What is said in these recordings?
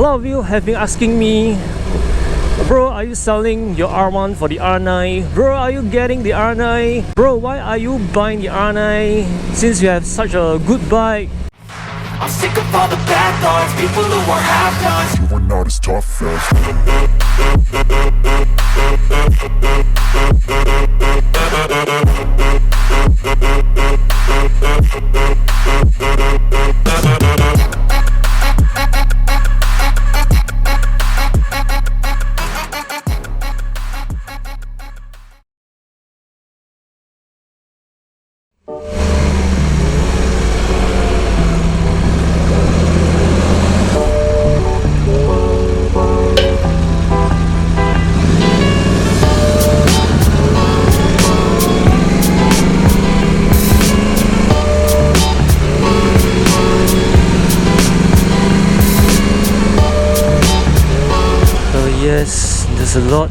A lot of you have been asking me, bro, are you selling your R1 for the R9? Bro, are you getting the R9? Bro, why are you buying the R9 since you have such a good bike? I'm sick of all the bad thoughts, people who are half-nots. You are not as tough as Yes, there's a lot.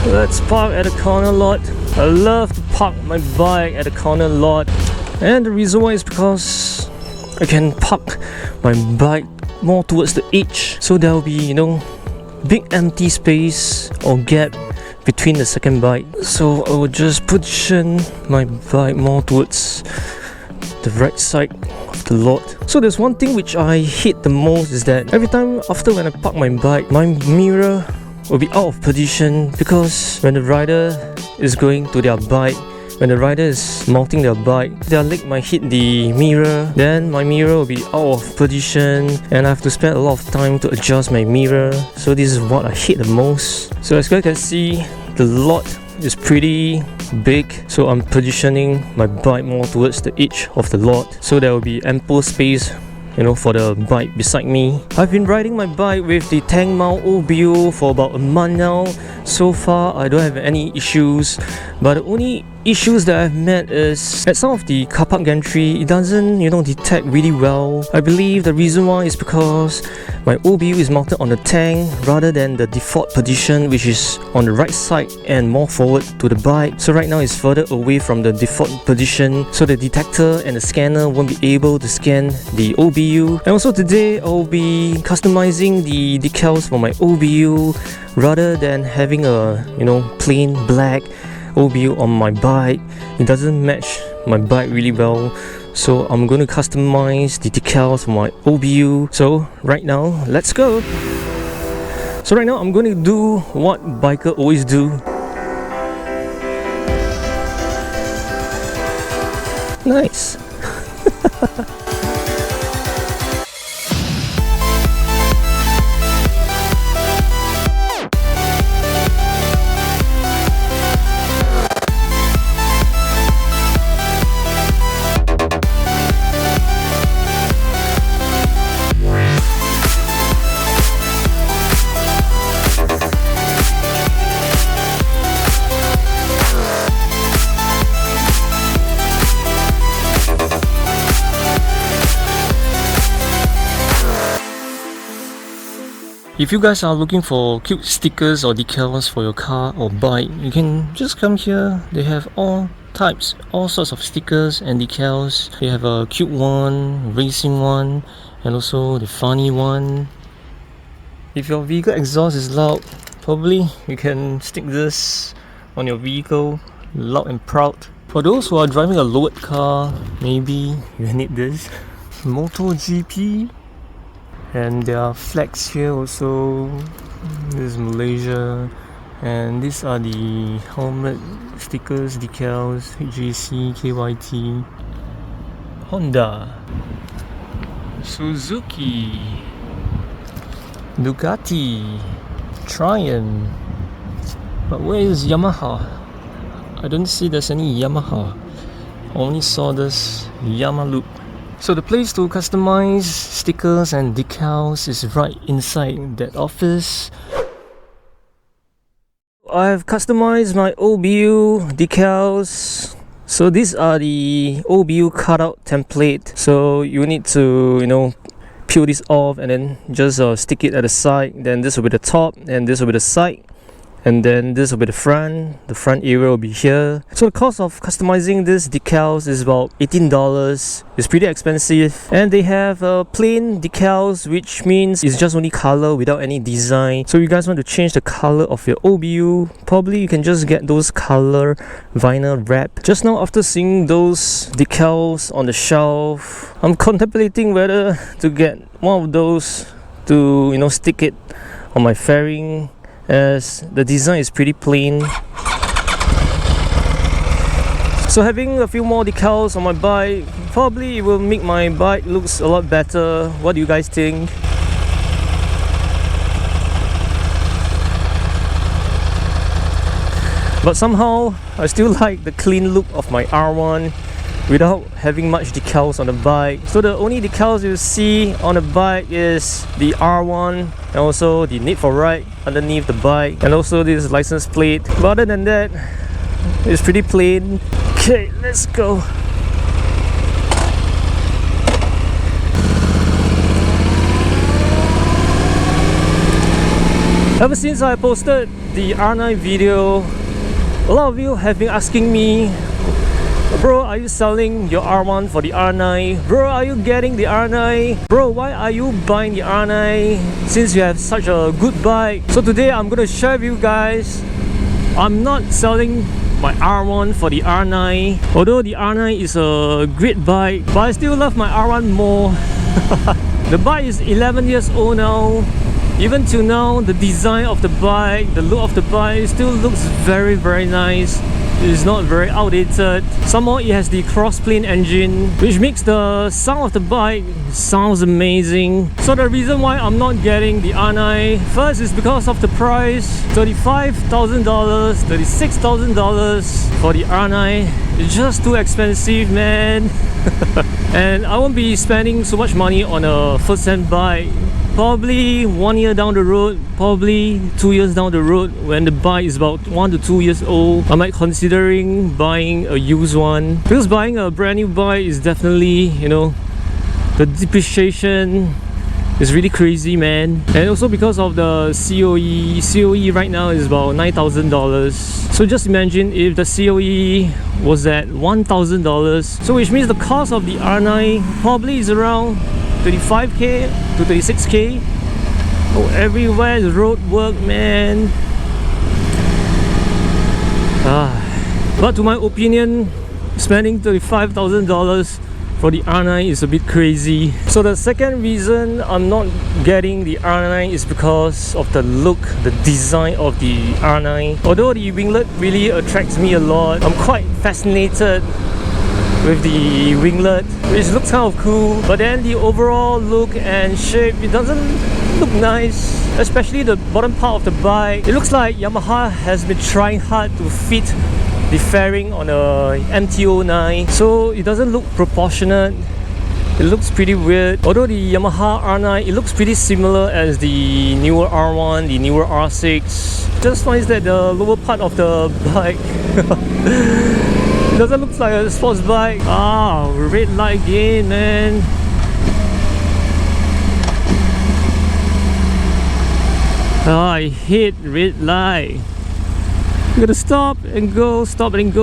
Let's park at a corner lot. I love to park my bike at a corner lot, and the reason why is because I can park my bike more towards the edge, so there will be, you know, big empty space or gap between the second bike. So I will just position my bike more towards the right side of the lot. So there's one thing which I hate the most is that every time after when I park my bike, my mirror will be out of position, because when the rider is going to their bike, when the rider is mounting their bike, their leg might hit the mirror, then my mirror will be out of position and I have to spend a lot of time to adjust my mirror. So this is what I hate the most. So as you can see, the lot is pretty big, so I'm positioning my bike more towards the edge of the lot, so there will be ample space, you know, for the bike beside me. I've been riding my bike with the tank mount OBU for about a month now. So far I don't have any issues, but the only issues that I've met is at some of the car park gantry, it doesn't, you know, detect really well. I believe the reason why is because my OBU is mounted on the tank rather than the default position, which is on the right side and more forward to the bike. So right now it's further away from the default position, so the detector and the scanner won't be able to scan the OBU. And also today I'll be customizing the decals for my OBU rather than having a, you know, plain black OBU on my bike. It doesn't match my bike really well, so I'm going to customize the decals for my OBU. So right now, let's go. So right now I'm going to do what biker always do. Nice. If you guys are looking for cute stickers or decals for your car or bike, you can just come here. They have all types, all sorts of stickers and decals. They have a cute one, racing one, and also the funny one. If your vehicle exhaust is loud, probably you can stick this on your vehicle, loud and proud. For those who are driving a lowered car, maybe you need this. MotoGP. And there are flags here also. This is Malaysia, and these are the helmet stickers, decals, HJC, KYT, Honda, Suzuki, Ducati, Triumph. But where is Yamaha? I don't see there's any Yamaha. I only saw this Yamaha. So the place to customize stickers and decals is right inside that office. I've customized my OBU decals. So these are the OBU cutout template. So you need to, you know, peel this off and then just stick it at the side. Then this will be the top and this will be the side. and then this will be the front area will be here. So the cost of customizing this decals is about $18. It's pretty expensive, and they have plain decals, which means it's just only color without any design. So you guys want to change the color of your OBU, probably you can just get those color vinyl wrap. Just now, after seeing those decals on the shelf, I'm contemplating whether to get one of those to, you know, stick it on my fairing, as the design is pretty plain. So having a few more decals on my bike, probably it will make my bike looks a lot better. What do you guys think? But somehow I still like the clean look of my R1 without having much decals on the bike. So the only decals you see on the bike is the R1 and also the NeedForRide underneath the bike, and also this license plate. But other than that, it's pretty plain. Okay, let's go. Ever since I posted the R9 video, a lot of you have been asking me, bro, are you selling your R1 for the R9? Bro, are you getting the R9? Bro, why are you buying the R9 since you have such a good bike? So today I'm going to share with you guys, I'm not selling my R1 for the R9. Although the R9 is a great bike, but I still love my R1 more. The bike is 11 years old now. Even till now, the design of the bike, the look of the bike still looks very, very nice. It's not very outdated. Somehow it has the crossplane engine, which makes the sound of the bike sounds amazing. So the reason why I'm not getting the R9, first is because of the price. $35,000, $36,000 for the R9. It's just too expensive, man. And I won't be spending so much money on a first-hand bike. Probably 1 year down the road, probably 2 years down the road, when the bike is about 1 to 2 years old, I might considering buying a used one. Because buying a brand new bike is definitely, you know, the depreciation is really crazy, man. And also because of the COE right now is about $9,000. So just imagine if the COE was at $1,000. So which means the cost of the R9 probably is around 35k to 36k. Oh, everywhere is road work, man. But to my opinion, spending $35,000 for the R9 is a bit crazy. So the second reason I'm not getting the R9 is because of the look, the design of the R9. Although the winglet really attracts me a lot, I'm quite fascinated with the winglet, which looks kind of cool, but then the overall look and shape, it doesn't look nice, especially the bottom part of the bike. It looks like Yamaha has been trying hard to fit the fairing on a MT-09, so it doesn't look proportionate. It looks pretty weird. Although the Yamaha R9, it looks pretty similar as the newer R1, the newer R6. Just nice that the lower part of the bike doesn't look like a sports bike. Red light again, man. I hate red light. I'm gonna stop and go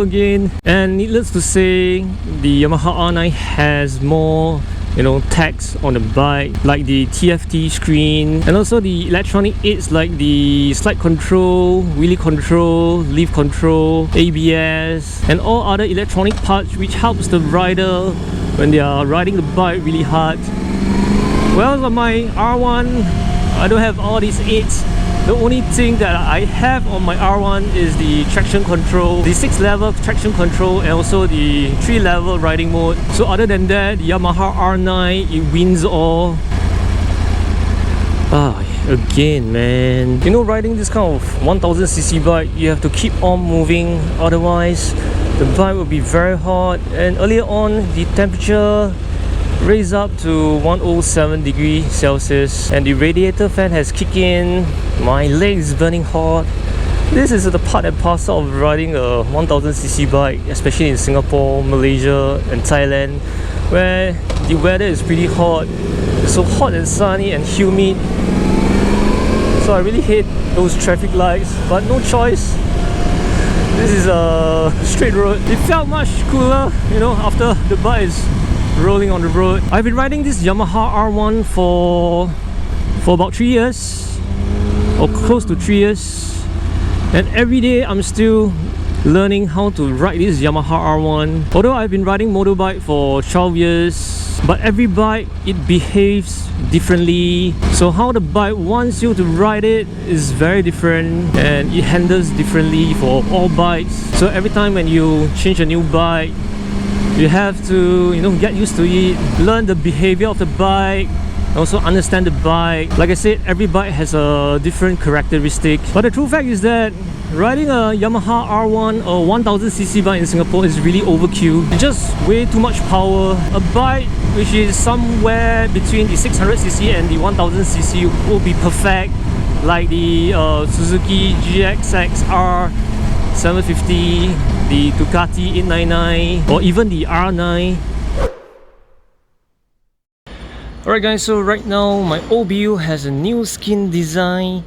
again. And needless to say, the Yamaha R9 has more, you know, tags on the bike, like the TFT screen, and also the electronic aids like the slide control, wheelie control, leaf control, ABS, and all other electronic parts which helps the rider when they are riding the bike really hard. Well, on my R1, I don't have all these aids. The only thing that I have on my R1 is the traction control, the 6-level traction control, and also the 3-level riding mode. So other than that, the Yamaha R9, it wins all. Again, man. You know, riding this kind of 1000cc bike, you have to keep on moving, otherwise the bike will be very hot. And earlier on, the temperature raised up to 107 degrees Celsius, and the radiator fan has kicked in. My leg is burning hot. This is the part and parcel of riding a 1000cc bike, especially in Singapore, Malaysia and Thailand, where the weather is pretty hot, so hot and sunny and humid. So I really hate those traffic lights, but no choice. This is a straight road. It felt much cooler, you know, after the bike is rolling on the road. I've been riding this Yamaha R9 for about 3 years, or close to 3 years, and every day I'm still learning how to ride this Yamaha R9. Although I've been riding motorbike for 12 years, but every bike, it behaves differently. So how the bike wants you to ride it is very different, and it handles differently for all bikes. So every time when you change a new bike, you have to, you know, get used to it, learn the behavior of the bike, also understand the bike. Like I said, every bike has a different characteristic. But the true fact is that riding a Yamaha R9 or 1000cc bike in Singapore is really overkill. It's just way too much power. A bike which is somewhere between the 600cc and the 1000cc will be perfect, like the Suzuki GXX R750, the Ducati 899, or even the R9. Alright guys, so right now my OBU has a new skin design.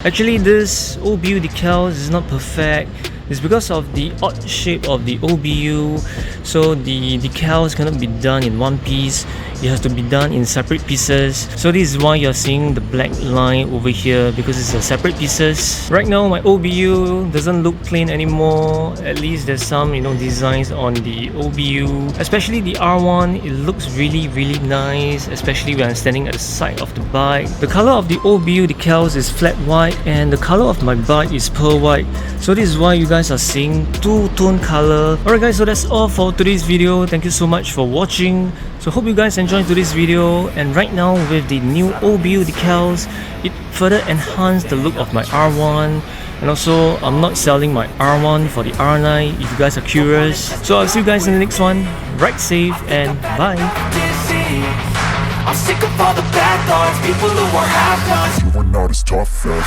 Actually, this OBU decal is not perfect. It's because of the odd shape of the OBU. So the decals cannot be done in one piece. It has to be done in separate pieces. So this is why you're seeing the black line over here, because it's a separate pieces. Right now my OBU doesn't look clean anymore. At least there's some, you know, designs on the OBU. Especially the R1, it looks really nice, especially when I'm standing at the side of the bike. The color of the OBU decals is flat white, and the color of my bike is pearl white. So this is why you guys are seeing two-tone color. Alright guys, so that's all for today's video. Thank you so much for watching. So hope you guys enjoyed today's video. And right now with the new OBU decals, it further enhanced the look of my R1. And also, I'm not selling my R1 for the R9 if you guys are curious. So I'll see you guys in the next one. Ride safe and bye. I'm sick of all the bad thoughts, people who are half-nots. You are not as tough as